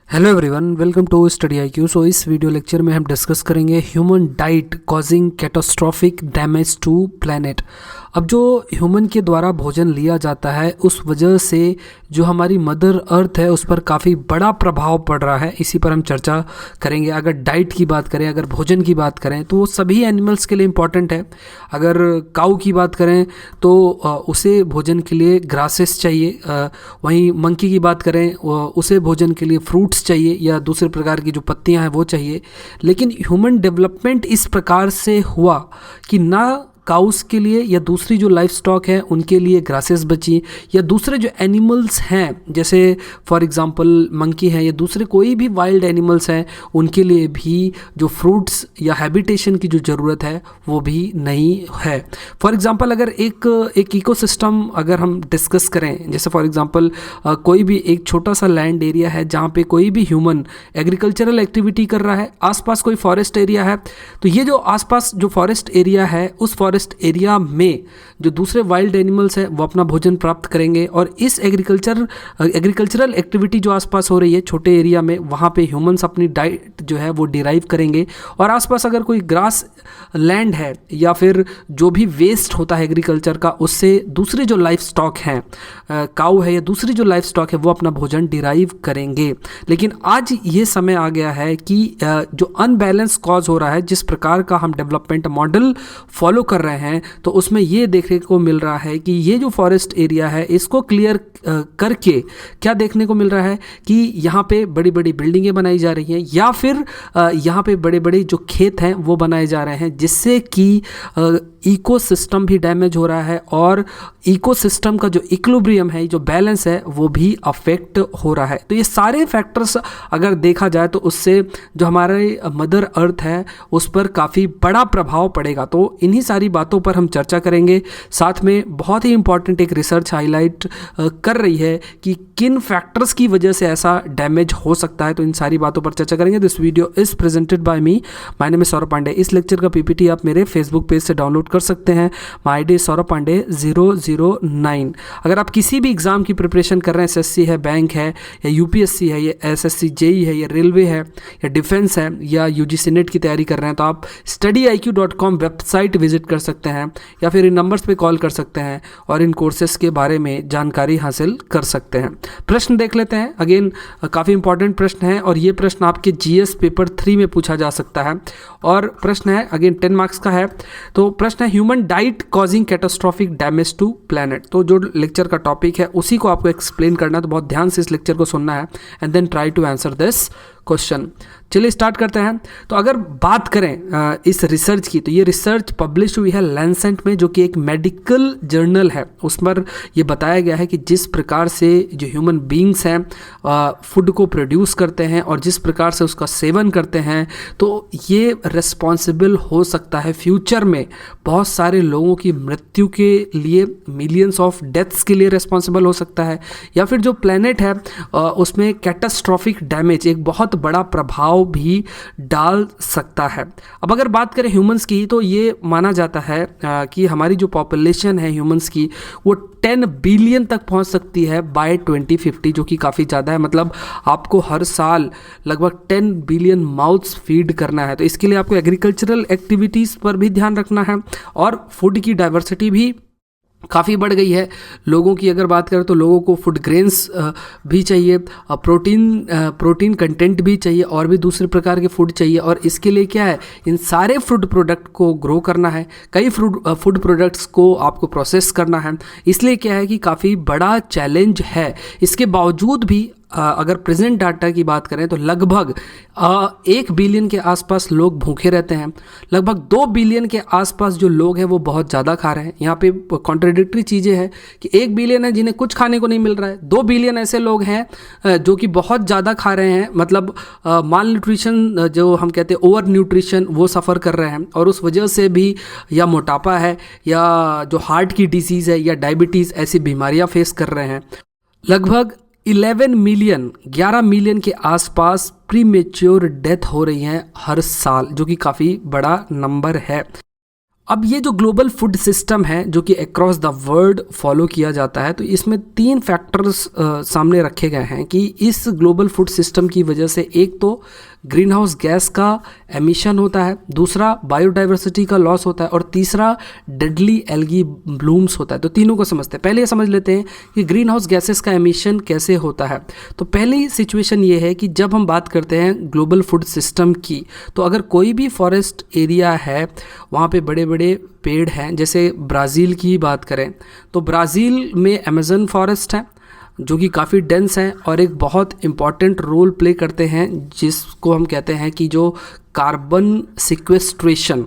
Hello everyone, welcome to study IQ। So इस video lecture में हम डिस्कस करेंगे human diet causing catastrophic damage to planet. अब जो ह्यूमन के द्वारा भोजन लिया जाता है उस वजह से जो हमारी मदर अर्थ है उस पर काफ़ी बड़ा प्रभाव पड़ रहा है। इसी पर हम चर्चा करेंगे। अगर डाइट की बात करें, अगर भोजन की बात करें तो वो सभी एनिमल्स के लिए इम्पॉर्टेंट है। अगर काऊ की बात करें तो उसे भोजन के लिए ग्रासेस चाहिए। वहीं मंकी की बात करें उसे भोजन के लिए फ्रूट्स चाहिए या दूसरे प्रकार की जो पत्तियां हैं वो चाहिए। लेकिन ह्यूमन डेवलपमेंट इस प्रकार से हुआ कि ना काउस के लिए या दूसरी जो लाइफ स्टॉक है उनके लिए ग्रासेस बची, या दूसरे जो एनिमल्स हैं जैसे फॉर एग्जांपल मंकी हैं या दूसरे कोई भी वाइल्ड एनिमल्स हैं उनके लिए भी जो फ्रूट्स या हैबिटेशन की जो ज़रूरत है वो भी नहीं है। फॉर एग्जांपल अगर एक इकोसिस्टम अगर हम डिस्कस करें, जैसे फॉर एग्जांपल कोई भी एक छोटा सा लैंड एरिया है जहाँ पे कोई भी ह्यूमन एग्रीकल्चरल एक्टिविटी कर रहा है, आसपास कोई फॉरेस्ट एरिया है, तो ये जो आसपास जो फॉरेस्ट एरिया है उस फॉरेस्ट एरिया में जो दूसरे वाइल्ड एनिमल्स हैं वो अपना भोजन प्राप्त करेंगे। और इस एग्रीकल्चरल एक्टिविटी जो आसपास हो रही है छोटे एरिया में, वहाँ पे ह्यूमंस अपनी डाइट जो है वो डिराइव करेंगे। और आसपास अगर कोई ग्रास लैंड है या फिर जो भी वेस्ट होता है एग्रीकल्चर का, उससे दूसरे जो लाइफ स्टॉक हैं, काऊ है या दूसरी जो लाइफ स्टॉक है, वो अपना भोजन डिराइव करेंगे। लेकिन आज ये समय आ गया है कि जो अनबैलेंस कॉज हो रहा है, जिस प्रकार का हम डेवलपमेंट मॉडल फॉलो कर रहे हैं, तो उसमें ये देखने को मिल रहा है कि ये जो फॉरेस्ट एरिया है इसको क्लियर करके क्या देखने को मिल रहा है कि यहाँ पे बड़ी बड़ी बिल्डिंगें बनाई जा रही हैं या फिर यहाँ पे बड़े बड़े जो खेत हैं वो बनाए जा रहे हैं, जिससे कि इकोसिस्टम भी डैमेज हो रहा है और इकोसिस्टम का जो इक्विलिब्रियम है, जो बैलेंस है, वो भी अफेक्ट हो रहा है। तो ये सारे फैक्टर्स अगर देखा जाए तो उससे जो हमारे मदर अर्थ है उस पर काफ़ी बड़ा प्रभाव पड़ेगा। तो इन्हीं सारी बातों पर हम चर्चा करेंगे। साथ में बहुत ही इंपॉर्टेंट एक रिसर्च हाईलाइट कर रही है कि किन फैक्टर्स की वजह से ऐसा डैमेज हो सकता है। तो इन सारी बातों पर चर्चा करेंगे। This video is presented by me, my name is Saurabh Pandey. इस लेक्चर का PPT आप मेरे फेसबुक पेज से डाउनलोड कर सकते हैं। माई ID सौरभ पांडे 009। अगर आप किसी भी एग्जाम की प्रिपरेशन कर रहे हैं, SSC है, बैंक है, या UPSC है, या SSC JEE है, या रेलवे है, या डिफेंस है, या UGC नेट की तैयारी कर रहे हैं, तो आप studyIQ.com वेबसाइट विजिट कर सकते हैं या फिर इन नंबर्स पे कॉल कर सकते हैं और इन कोर्सेज के बारे में जानकारी हासिल कर सकते हैं। प्रश्न देख लेते हैं। अगेन काफ़ी इंपॉर्टेंट प्रश्न है और ये प्रश्न आपके GS पेपर 3 में पूछा जा सकता है। और प्रश्न है अगेन 10 मार्क्स का है। तो प्रश्न है human diet causing catastrophic damage to planet. तो जो लेक्चर का टॉपिक है उसी को आपको एक्सप्लेन करना है, तो बहुत ध्यान से इस लेक्चर को सुनना है and then try to answer this question. चलिए स्टार्ट करते हैं। तो अगर बात करें इस रिसर्च की, तो ये रिसर्च पब्लिश हुई है लैंसेट में, जो कि एक मेडिकल जर्नल है। उस पर यह बताया गया है कि जिस प्रकार से जो ह्यूमन बींग्स हैं फूड को प्रोड्यूस करते हैं और जिस प्रकार से उसका सेवन करते हैं, तो ये रिस्पॉन्सिबल हो सकता है फ्यूचर में बहुत सारे लोगों की मृत्यु के लिए, मिलियंस ऑफ डेथ्स के लिए रिस्पॉन्सिबल हो सकता है, या फिर जो प्लैनेट है उसमें कैटास्ट्रॉफिक डैमेज, एक बहुत बड़ा प्रभाव भी डाल सकता है। अब अगर बात करें ह्यूमंस की, तो ये माना जाता है कि हमारी जो पॉपुलेशन है ह्यूमंस की वो 10 बिलियन तक पहुंच सकती है बाय 2050, जो कि काफ़ी ज़्यादा है। मतलब आपको हर साल लगभग 10 बिलियन माउथ्स फीड करना है। तो इसके लिए आपको एग्रीकल्चरल एक्टिविटीज़ पर भी ध्यान रखना है और फूड की डाइवर्सिटी भी काफ़ी बढ़ गई है। लोगों की अगर बात करें तो लोगों को फूड ग्रेन्स भी चाहिए, प्रोटीन कंटेंट भी चाहिए और भी दूसरे प्रकार के फूड चाहिए। और इसके लिए क्या है, इन सारे फूड प्रोडक्ट को ग्रो करना है, कई फूड प्रोडक्ट्स को आपको प्रोसेस करना है। इसलिए क्या है कि काफ़ी बड़ा चैलेंज है। इसके बावजूद भी अगर प्रेजेंट डाटा की बात करें तो लगभग 1 बिलियन के आसपास लोग भूखे रहते हैं। लगभग 2 बिलियन के आसपास जो लोग हैं वो बहुत ज़्यादा खा रहे हैं। यहाँ पे कॉन्ट्राडिक्टरी चीज़ें हैं कि 1 बिलियन है जिन्हें कुछ खाने को नहीं मिल रहा है, 2 बिलियन ऐसे लोग हैं जो कि बहुत ज़्यादा खा रहे हैं। मतलब माल न्यूट्रिशन, जो हम कहते हैं ओवर न्यूट्रिशन, वो सफ़र कर रहे हैं और उस वजह से भी या मोटापा है या जो हार्ट की डिसीज़ है या डायबिटीज़, ऐसी बीमारियाँ फेस कर रहे हैं। लगभग 11 मिलियन के आसपास प्रीमेच्योर डेथ हो रही हैं हर साल, जो कि काफ़ी बड़ा नंबर है। अब ये जो ग्लोबल फूड सिस्टम है जो कि अक्रॉस द वर्ल्ड फॉलो किया जाता है, तो इसमें 3 फैक्टर्स सामने रखे गए हैं कि इस ग्लोबल फूड सिस्टम की वजह से एक तो ग्रीन हाउस गैस का एमिशन होता है, दूसरा बायोडाइवर्सिटी का लॉस होता है और तीसरा डेडली एल्गी ब्लूम्स होता है। तो तीनों को समझते हैं। पहले ये समझ लेते हैं कि ग्रीन हाउस गैसेस का एमिशन कैसे होता है। तो पहली सिचुएशन ये है कि जब हम बात करते हैं ग्लोबल फूड सिस्टम की, तो अगर कोई भी फॉरेस्ट एरिया है, वहाँ पे बड़े बड़े पेड़ हैं, जैसे ब्राज़ील की बात करें तो ब्राज़ील में अमेज़न फॉरेस्ट है जो कि काफ़ी डेंस है और एक बहुत इम्पॉर्टेंट रोल प्ले करते हैं, जिसको हम कहते हैं कि जो कार्बन सिक्वेस्ट्रेशन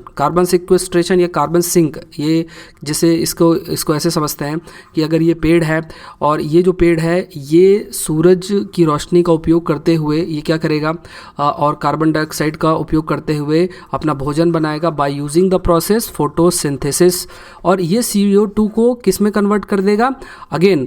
या कार्बन सिंक, ये जैसे इसको ऐसे समझते हैं कि अगर ये पेड़ है और ये जो पेड़ है ये सूरज की रोशनी का उपयोग करते हुए ये क्या करेगा और कार्बन डाइऑक्साइड का उपयोग करते हुए अपना भोजन बनाएगा by using the process photosynthesis, और ये CO2 को किस में कन्वर्ट कर देगा, अगेन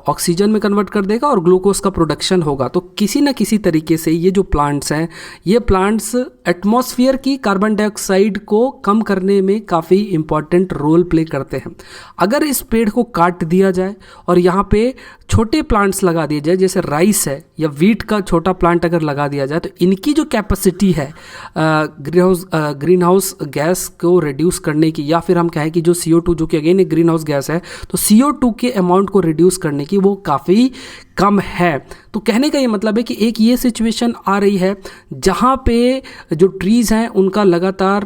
ऑक्सीजन में कन्वर्ट कर देगा और ग्लूकोज का प्रोडक्शन होगा। तो किसी न किसी तरीके से ये जो प्लांट्स हैं, ये प्लांट्स एटमॉस्फेयर की कार्बन डाइऑक्साइड को कम करने में काफ़ी इंपॉर्टेंट रोल प्ले करते हैं। अगर इस पेड़ को काट दिया जाए और यहाँ पे छोटे प्लांट्स लगा दिए जाए, जैसे राइस है या वीट का छोटा प्लांट अगर लगा दिया जाए, तो इनकी जो कैपेसिटी है ग्रीन हाउस गैस को रिड्यूस करने की, या फिर हम कहें कि जो CO2 जो कि अगेन एक ग्रीन हाउस गैस है, तो CO2 के अमाउंट को रिड्यूस करने की वो काफ़ी कम है। तो कहने का ये मतलब है कि एक ये सिचुएशन आ रही है जहाँ पे जो ट्रीज़ हैं उनका लगातार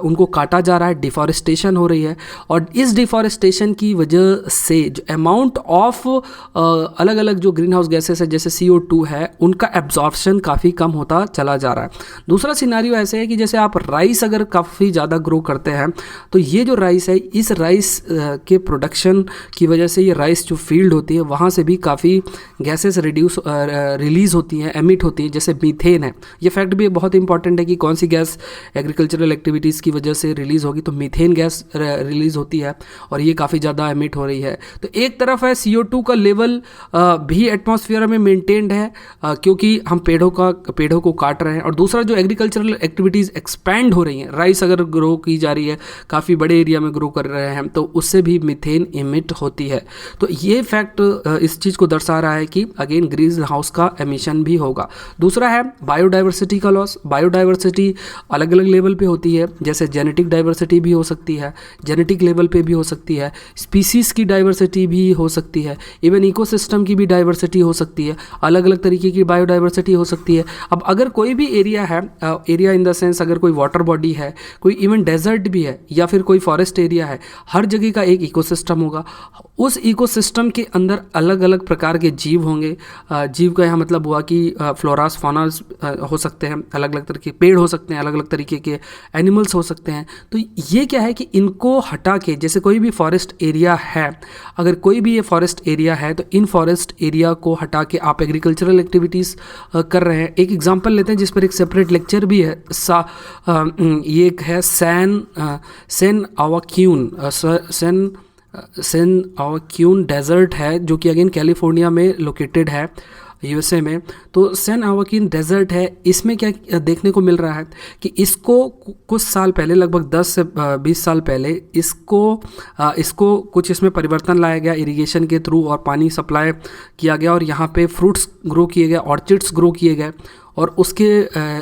उनको काटा जा रहा है, डिफॉरेस्टेशन हो रही है, और इस डिफॉरेस्टेशन की वजह से जो अमाउंट ऑफ अलग अलग जो ग्रीन हाउस गैसेस है जैसे CO2 है, उनका एब्जॉर्प्शन काफ़ी कम होता चला जा रहा है। दूसरा सिनारियो ऐसे है कि जैसे आप राइस अगर काफ़ी ज़्यादा ग्रो करते हैं, तो ये जो राइस है, इस राइस के प्रोडक्शन की वजह से ये राइस जो फील्ड होती है वहाँ से भी काफ़ी गैसेस रिलीज़ होती हैं, एमिट होती हैं, जैसे मीथेन है। ये फैक्ट भी बहुत इंपॉर्टेंट है कि कौन सी गैस एग्रीकल्चरल एक्टिविटीज़ की वजह से रिलीज़ होगी, तो मीथेन गैस रिलीज़ होती है और ये काफ़ी ज़्यादा एमिट हो रही है। तो एक तरफ है CO2 का लेवल भी एटमॉस्फेयर में मेंटेन्ड है क्योंकि हम पेड़ों को काट रहे हैं, और दूसरा जो एग्रीकल्चरल एक्टिविटीज़ एक्सपैंड हो रही हैं, राइस अगर ग्रो की जा रही है, काफ़ी बड़े एरिया में ग्रो कर रहे हैं, तो उससे भी मीथेन इमिट होती है। तो ये फैक्ट इस चीज़ को दर्शा रहा है कि अगेन ग्रीन हाउस का एमिशन भी होगा। दूसरा है बायोडाइवर्सिटी का लॉस। बायोडाइवर्सिटी अलग अलग लेवल पे होती है, जैसे जेनेटिक डाइवर्सिटी भी हो सकती है, जेनेटिक लेवल पे भी हो सकती है, स्पीसीज़ की डाइवर्सिटी भी हो सकती है, इवन इकोसिस्टम की भी डाइवर्सिटी हो सकती है, अलग अलग तरीके की बायोडाइवर्सिटी हो सकती है। अब अगर कोई भी एरिया है, एरिया इन द सेंस अगर कोई वाटर बॉडी है, कोई इवन डेजर्ट भी है या फिर कोई फॉरेस्ट एरिया है, हर जगह का एक इकोसिस्टम होगा। उस इकोसिस्टम के अंदर अलग अलग प्रकार के जीव होंगे। जीव का यहाँ मतलब हुआ कि फ्लोरास फॉनास हो सकते हैं, अलग अलग तरह के पेड़ हो सकते हैं, अलग अलग तरीके के एनिमल्स हो सकते हैं। तो ये क्या है कि इनको हटा के, जैसे कोई भी फॉरेस्ट एरिया है, अगर कोई भी ये फॉरेस्ट एरिया है, तो इन फॉरेस्ट एरिया को हटा के आप एग्रीकल्चरल एक्टिविटीज़ कर रहे हैं। एक एग्जांपल लेते हैं जिस पर एक सेपरेट लेक्चर भी है। ये एक है सैन आवाक्यून डेजर्ट है, जो कि अगेन कैलिफोर्निया में लोकेटेड है, USA में। तो सैन आवाकिन डेजर्ट है, इसमें क्या देखने को मिल रहा है कि इसको कुछ साल पहले, लगभग 10 से 20 साल पहले, इसको कुछ इसमें परिवर्तन लाया गया इरिगेशन के थ्रू, और पानी सप्लाई किया गया, और यहाँ पे फ्रूट्स ग्रो किए गए, ऑर्चिड्स ग्रो किए गए, और उसके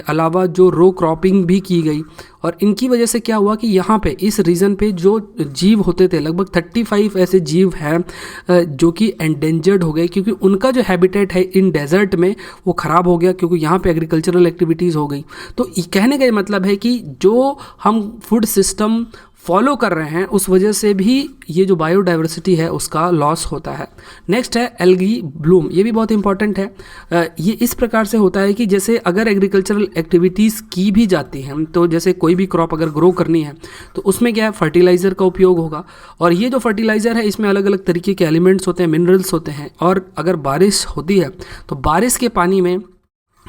अलावा जो रो क्रॉपिंग भी की गई। और इनकी वजह से क्या हुआ कि यहाँ पे इस रीजन पे जो जीव होते थे, लगभग 35 ऐसे जीव हैं जो कि एंडेंजर्ड हो गए, क्योंकि उनका जो हैबिटेट है इन डेजर्ट में वो ख़राब हो गया, क्योंकि यहाँ पे एग्रीकल्चरल एक्टिविटीज़ हो गई। तो कहने का ये मतलब है कि जो हम फूड सिस्टम फॉलो कर रहे हैं उस वजह से भी ये जो बायोडाइवर्सिटी है उसका लॉस होता है। नेक्स्ट है एल्गी ब्लूम। ये भी बहुत इंपॉर्टेंट है। ये इस प्रकार से होता है कि जैसे अगर एग्रीकल्चरल एक्टिविटीज़ की भी जाती हैं, तो जैसे कोई भी क्रॉप अगर ग्रो करनी है तो उसमें क्या है, फर्टिलाइज़र का उपयोग होगा, और ये जो फर्टिलाइज़र है इसमें अलग अलग तरीके के एलिमेंट्स होते हैं, मिनरल्स होते हैं, और अगर बारिश होती है तो बारिश के पानी में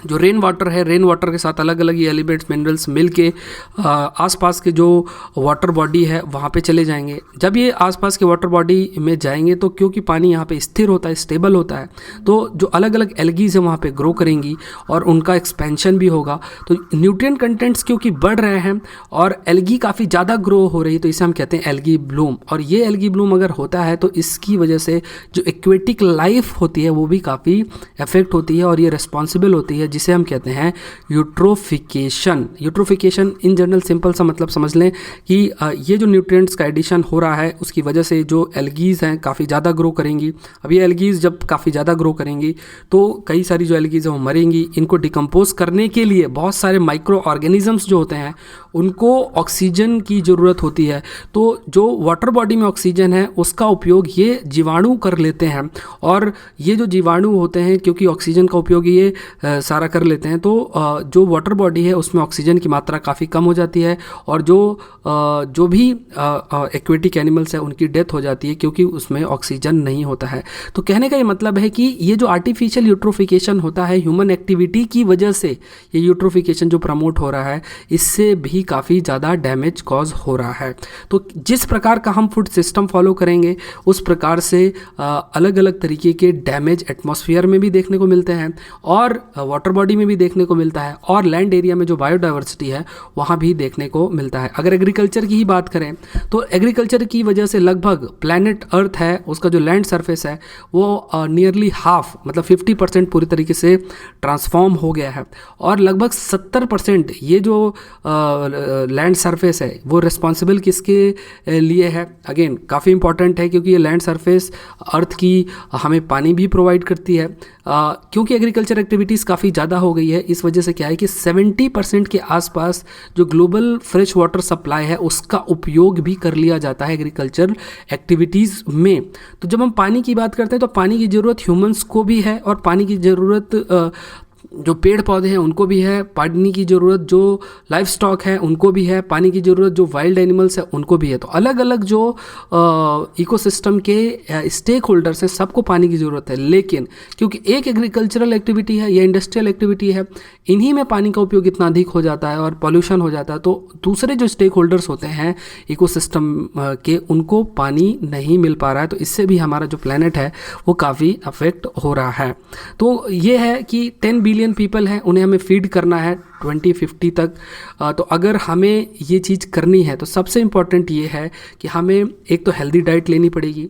जो रेन वाटर है, रेन वाटर के साथ अलग अलग ये एलिमेंट्स मिनरल्स मिल के आसपास के जो वाटर बॉडी है वहाँ पे चले जाएंगे। जब ये आसपास के वाटर बॉडी में जाएंगे तो क्योंकि पानी यहाँ पे स्थिर होता है, स्टेबल होता है, तो जो अलग अलग एल्गीज है वहाँ पे ग्रो करेंगी और उनका एक्सपेंशन भी होगा। तो न्यूट्रिएंट कंटेंट्स क्योंकि बढ़ रहे हैं और एल्गी काफ़ी ज़्यादा ग्रो हो रही है, तो इसे हम कहते हैं एल्गी ब्लूम। और ये एल्गी ब्लूम अगर होता है तो इसकी वजह से जो एक्वेटिक लाइफ होती है वो भी काफ़ी अफेक्ट होती है और ये रिस्पॉन्सिबल होती है, जिसे हम कहते हैं eutrophication. Eutrophication in general simple सा मतलब समझ लें कि ये जो न्यूट्रिएंट्स का एडिशन हो रहा है उसकी वजह से जो एल्गीज हैं काफ़ी ज़्यादा ग्रो करेंगी। अब ये एल्गीज जब काफ़ी ज़्यादा ग्रो करेंगी तो कई सारी जो एल्गीज हैं वो मरेंगी। इनको डिकम्पोज करने के लिए बहुत सारे माइक्रो ऑर्गेनिजम्स जो होते हैं उनको ऑक्सीजन की ज़रूरत होती है। तो जो वाटर बॉडी में ऑक्सीजन है उसका उपयोग ये जीवाणु कर लेते हैं, और ये जो जीवाणु होते हैं क्योंकि ऑक्सीजन का उपयोग ये सारा कर लेते हैं, तो जो वाटर बॉडी है उसमें ऑक्सीजन की मात्रा काफ़ी कम हो जाती है और जो भी एक्वेटिक एनिमल्स है उनकी डेथ हो जाती है क्योंकि उसमें ऑक्सीजन नहीं होता है। तो कहने का ये मतलब है कि ये जो आर्टिफिशियल यूट्रोफिकेशन होता है ह्यूमन एक्टिविटी की वजह से, ये यूट्रोफिकेशन जो प्रमोट हो रहा है इससे भी काफ़ी ज़्यादा डैमेज कॉज हो रहा है। तो जिस प्रकार का हम फूड सिस्टम फॉलो करेंगे उस प्रकार से अलग अलग तरीके के डैमेज एटमॉस्फेयर में भी देखने को मिलते हैं और वाटर बॉडी में भी देखने को मिलता है और लैंड एरिया में जो बायोडाइवर्सिटी है वहाँ भी देखने को मिलता है। अगर एग्रीकल्चर की ही बात करें तो एग्रीकल्चर की वजह से लगभग प्लैनेट अर्थ है उसका जो लैंड सरफेस है वो नियरली हाफ मतलब 50% पूरी तरीके से ट्रांसफॉर्म हो गया है और लगभग 70% ये जो लैंड सरफेस है वो रिस्पॉन्सिबल किसके लिए है। अगेन काफ़ी इंपॉर्टेंट है क्योंकि ये लैंड सरफेस अर्थ की हमें पानी भी प्रोवाइड करती है। क्योंकि एग्रीकल्चर एक्टिविटीज़ काफ़ी ज़्यादा हो गई है इस वजह से क्या है कि 70% के आसपास जो ग्लोबल फ्रेश वाटर सप्लाई है उसका उपयोग भी कर लिया जाता है एग्रीकल्चर एक्टिविटीज़ में। तो जब हम पानी की बात करते हैं तो पानी की ज़रूरत ह्यूमंस को भी है और पानी की ज़रूरत जो पेड़ पौधे हैं उनको भी है, पानी की ज़रूरत जो लाइफ स्टॉक है उनको भी है, पानी की ज़रूरत जो वाइल्ड एनिमल्स है उनको भी है। तो अलग अलग जो इकोसिस्टम के स्टेक होल्डर्स हैं सबको पानी की ज़रूरत है, लेकिन क्योंकि एक एग्रीकल्चरल एक्टिविटी है या इंडस्ट्रियल एक्टिविटी है इन्हीं में पानी का उपयोग इतना अधिक हो जाता है और पॉल्यूशन हो जाता है, तो दूसरे जो स्टेक होल्डर्स होते हैं इकोसिस्टम के उनको पानी नहीं मिल पा रहा है। तो इससे भी हमारा जो प्लैनेट है वो काफ़ी अफेक्ट हो रहा है। तो ये है कि 10 बिलियन पीपल हैं, उन्हें हमें फीड करना है 2050 तक। तो अगर हमें ये चीज़ करनी है तो सबसे इम्पॉर्टेंट ये है कि हमें एक तो हेल्दी डाइट लेनी पड़ेगी,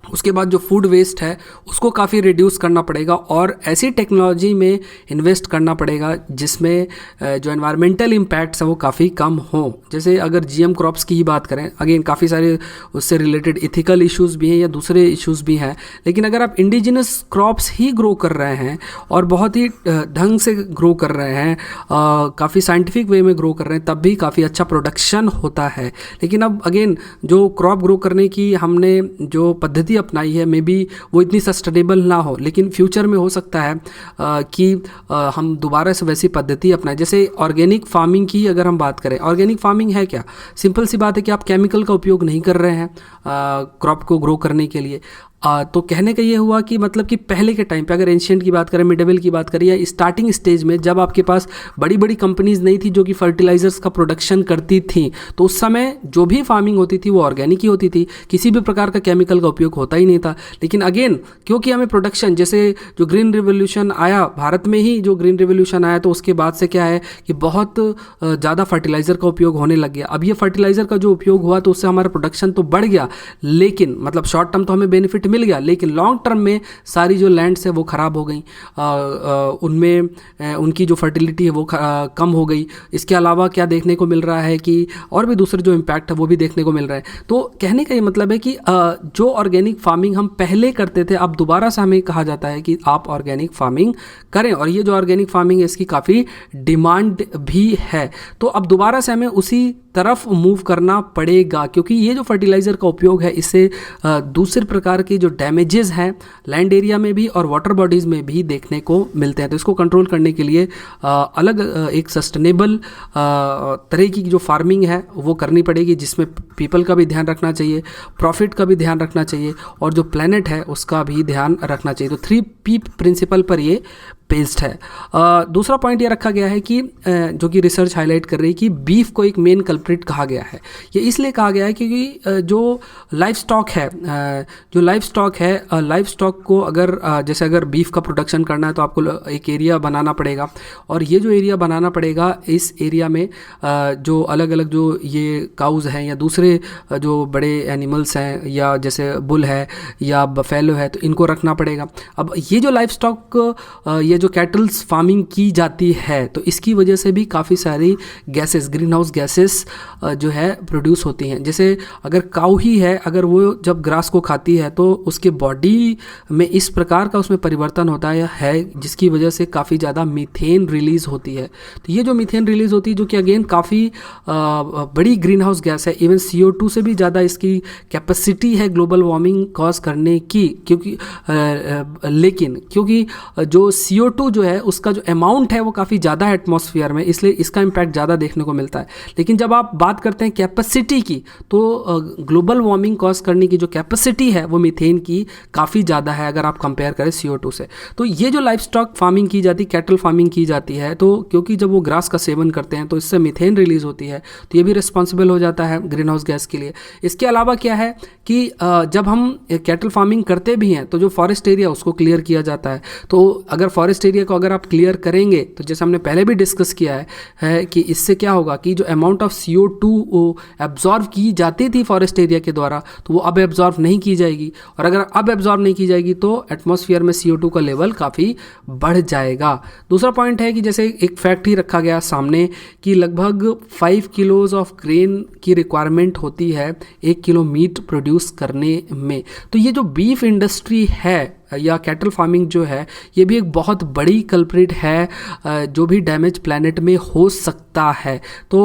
उसके बाद जो फूड वेस्ट है उसको काफ़ी रिड्यूस करना पड़ेगा और ऐसी टेक्नोलॉजी में इन्वेस्ट करना पड़ेगा जिसमें जो एनवायरमेंटल इम्पैक्ट्स है वो काफ़ी कम हो। जैसे अगर जीएम क्रॉप्स की ही बात करें, अगेन काफ़ी सारे उससे रिलेटेड इथिकल इश्यूज़ भी हैं या दूसरे इश्यूज़ भी हैं, लेकिन अगर आप इंडिजिनस क्रॉप्स ही ग्रो कर रहे हैं और बहुत ही ढंग से ग्रो कर रहे हैं, काफ़ी साइंटिफिक वे में ग्रो कर रहे हैं, तब भी काफ़ी अच्छा प्रोडक्शन होता है। लेकिन अब अगेन जो क्रॉप ग्रो करने की हमने जो पद्धति अपनाई है मे बी वो इतनी सस्टेनेबल ना हो, लेकिन फ्यूचर में हो सकता है कि हम दोबारा से वैसी पद्धति अपनाएं। जैसे ऑर्गेनिक फार्मिंग की अगर हम बात करें, ऑर्गेनिक फार्मिंग है क्या, सिंपल सी बात है कि आप केमिकल का उपयोग नहीं कर रहे हैं क्रॉप को ग्रो करने के लिए। तो कहने का ये हुआ कि मतलब कि पहले के टाइम पे अगर एंशिएंट की बात करें, मिडेवल की बात करें या स्टार्टिंग स्टेज में जब आपके पास बड़ी बड़ी कंपनीज नहीं थी जो कि फर्टिलाइजर्स का प्रोडक्शन करती थी, तो उस समय जो भी फार्मिंग होती थी वो ऑर्गेनिक ही होती थी, किसी भी प्रकार का केमिकल का उपयोग होता ही नहीं था। लेकिन अगेन क्योंकि हमें प्रोडक्शन, जैसे जो ग्रीन रिवोल्यूशन आया भारत में ही, जो ग्रीन रिवोल्यूशन आया तो उसके बाद से क्या है कि बहुत ज़्यादा फर्टिलाइज़र का उपयोग होने लग गया। अब ये फर्टिलाइज़र का जो उपयोग हुआ तो उससे हमारा प्रोडक्शन तो बढ़ गया, लेकिन मतलब शॉर्ट टर्म तो हमें बेनिफिट मिल गया, लेकिन लॉन्ग टर्म में सारी जो लैंड्स है वो ख़राब हो गई, उनमें उनकी जो फर्टिलिटी है वो कम हो गई। इसके अलावा क्या देखने को मिल रहा है कि और भी दूसरे जो इम्पैक्ट है वो भी देखने को मिल रहा है। तो कहने का ये मतलब है कि जो ऑर्गेनिक फार्मिंग हम पहले करते थे अब दोबारा से हमें कहा जाता है कि आप ऑर्गेनिक फार्मिंग करें, और ये जो ऑर्गेनिक फार्मिंग है इसकी काफ़ी डिमांड भी है। तो अब दोबारा से हमें उसी तरफ मूव करना पड़ेगा, क्योंकि ये जो फर्टिलाइज़र का उपयोग है इससे दूसरे प्रकार के जो डैमेजेस हैं लैंड एरिया में भी और वाटर बॉडीज़ में भी देखने को मिलते हैं। तो इसको कंट्रोल करने के लिए अलग एक सस्टेनेबल तरह की जो फार्मिंग है वो करनी पड़ेगी, जिसमें पीपल का भी ध्यान रखना चाहिए, प्रॉफिट का भी ध्यान रखना चाहिए और जो प्लैनेट है उसका भी ध्यान रखना चाहिए। तो 3P प्रिंसिपल पर ये बेस्ड है। दूसरा पॉइंट ये रखा गया है कि जो कि रिसर्च हाईलाइट कर रही है कि बीफ को एक मेन कल्प्रिट कहा गया है। ये इसलिए कहा गया है क्योंकि जो लाइफ स्टॉक है, लाइफ स्टॉक को अगर जैसे अगर बीफ का प्रोडक्शन करना है तो आपको एक एरिया बनाना पड़ेगा, और ये जो एरिया बनाना पड़ेगा इस एरिया में जो अलग अलग जो ये काउज हैं या दूसरे जो बड़े एनिमल्स हैं या जैसे बुल है या बफेलो है, तो इनको रखना पड़ेगा। अब ये जो लाइफ स्टॉक ये जो कैटल्स फार्मिंग की जाती है तो इसकी वजह से भी काफ़ी सारी गैसेस, ग्रीन हाउस गैसेस जो है प्रोड्यूस होती हैं। जैसे अगर काऊ ही है, अगर वो जब ग्रास को खाती है तो उसके बॉडी में इस प्रकार का उसमें परिवर्तन होता है जिसकी वजह से काफ़ी ज़्यादा मीथेन रिलीज़ होती है। तो ये जो मीथेन रिलीज़ होती है जो कि अगेन काफ़ी बड़ी ग्रीन हाउस गैस है, इवन CO2 से भी ज़्यादा इसकी कैपेसिटी है ग्लोबल वार्मिंग कॉज करने की, क्योंकि क्योंकि जो CO2 जो है उसका जो अमाउंट है वो काफ़ी ज़्यादा है एटमॉस्फेयर में, इसलिए इसका इम्पैक्ट ज़्यादा देखने को मिलता है। लेकिन जब आप बात करते हैं कैपेसिटी की तो ग्लोबल वार्मिंग कॉज करने की जो कैपेसिटी है वो मीथेन की काफ़ी ज़्यादा है अगर आप कंपेयर करें CO2 से। तो ये जो लाइफ स्टॉक फार्मिंग की जाती है, कैटल फार्मिंग की जाती है, तो क्योंकि जब वो ग्रास का सेवन करते हैं तो इससे मीथेन रिलीज होती है, तो ये भी रिस्पॉन्सिबल हो जाता है ग्रीन हाउस गैस के लिए। इसके अलावा क्या है कि जब हम कैटल फार्मिंग करते भी हैं तो जो फॉरेस्ट एरिया उसको क्लियर किया जाता है। तो अगर फॉरेस्ट एरिया को अगर आप क्लियर करेंगे तो जैसे हमने पहले भी डिस्कस किया है कि इससे क्या होगा कि जो अमाउंट ऑफ CO2 एब्जॉर्व की जाती थी फॉरेस्ट एरिया के द्वारा तो वो अब एब्जॉर्व नहीं की जाएगी, और अगर अब एब्जॉर्व नहीं की जाएगी तो एटमॉस्फेयर में CO2 का लेवल काफ़ी बढ़ जाएगा। दूसरा पॉइंट है कि जैसे एक फैक्ट ही रखा गया सामने कि लगभग 5 किलोज ऑफ ग्रेन की रिक्वायरमेंट होती है 1 किलो मीट प्रोड्यूस करने में। तो ये जो बीफ इंडस्ट्री है या कैटल फार्मिंग जो है ये भी एक बहुत बड़ी कल्प्रिट है जो भी डैमेज प्लैनेट में हो सकता है। तो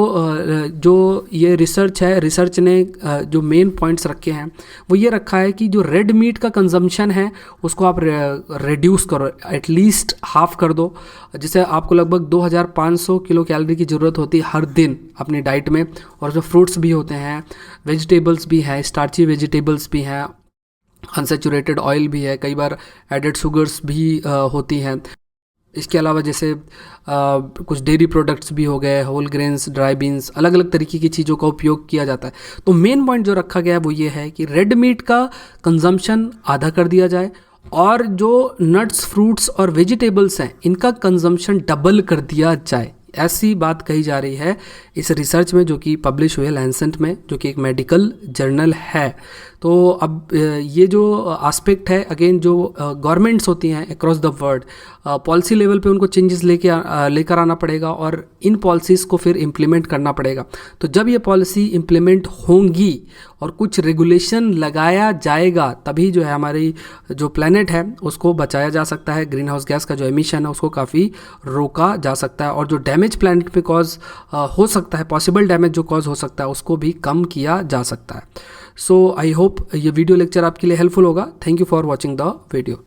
जो ये रिसर्च ने जो मेन पॉइंट्स रखे हैं वो ये रखा है कि जो रेड मीट का कंजम्पशन है उसको आप रिड्यूस करो, एटलीस्ट हाफ कर दो, जिससे आपको लगभग 2500 किलो कैलोरी की ज़रूरत होती है हर दिन अपनी डाइट में। और जो फ्रूट्स भी होते हैं, वेजिटेबल्स भी हैं, स्टार्ची वेजिटेबल्स भी हैं, अनसेचुरेटेड ऑयल भी है, कई बार एडेड शुगर्स भी होती हैं। इसके अलावा जैसे कुछ डेयरी प्रोडक्ट्स भी हो गए, होल ग्रेन्स, ड्राई बीन्स, अलग अलग तरीके की चीज़ों का उपयोग किया जाता है। तो मेन पॉइंट जो रखा गया है वो ये है कि रेड मीट का कंजम्पशन आधा कर दिया जाए और जो नट्स, फ्रूट्स और वेजिटेबल्स हैं इनका कंजम्पशन डबल कर दिया जाए। ऐसी बात कही जा रही है इस रिसर्च में जो कि पब्लिश हुई है लैंसेट में, जो कि एक मेडिकल जर्नल है। तो अब ये जो एस्पेक्ट है अगेन जो गवर्नमेंट्स होती हैं across the world policy level पे उनको चेंजेस लेकर आना पड़ेगा और इन पॉलिसीज़ को फिर इम्प्लीमेंट करना पड़ेगा। तो जब ये पॉलिसी इम्प्लीमेंट होंगी और कुछ रेगुलेशन लगाया जाएगा तभी जो है हमारी जो प्लेनेट है उसको बचाया जा सकता है, ग्रीन हाउस गैस का जो एमिशन है उसको काफ़ी रोका जा सकता है, और जो डैमेज प्लेनेट पे कॉज हो सकता है, पॉसिबल डैमेज जो कॉज हो सकता है उसको भी कम किया जा सकता है। सो आई होप ये वीडियो लेक्चर आपके लिए हेल्पफुल होगा। Thank you for watching the video.